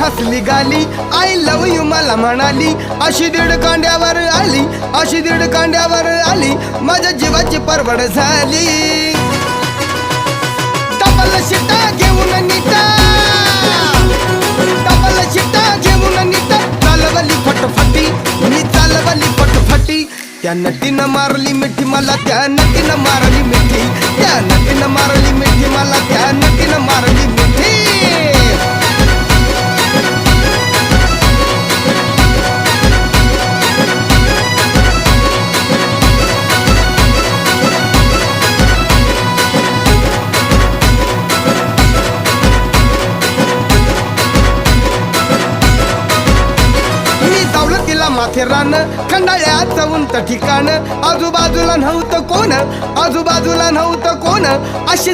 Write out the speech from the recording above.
हसली गाली, I love you मला म्हणाली. अशी दीड कांड्यावर आली, अशी दीड कांड्यावर आली, माझ्या जीवाची परवड झाली. डबल शिटा घेऊन नीटा, डबल शिटा घेऊन नीटा, चालवली फटफटी, मी चालवली फटफटी. त्या नटीनं मारली मिठी मला, त्या नटीनं मारली मिठी, त्या नटीनं मारली मिठी मला, त्या नटीनं मारली मिठी. माथेरान खंडाळ्याचं उंच ठिकाण, आजूबाजूला नव्हतं कोण, आजूबाजूला नव्हतं कोण. अशी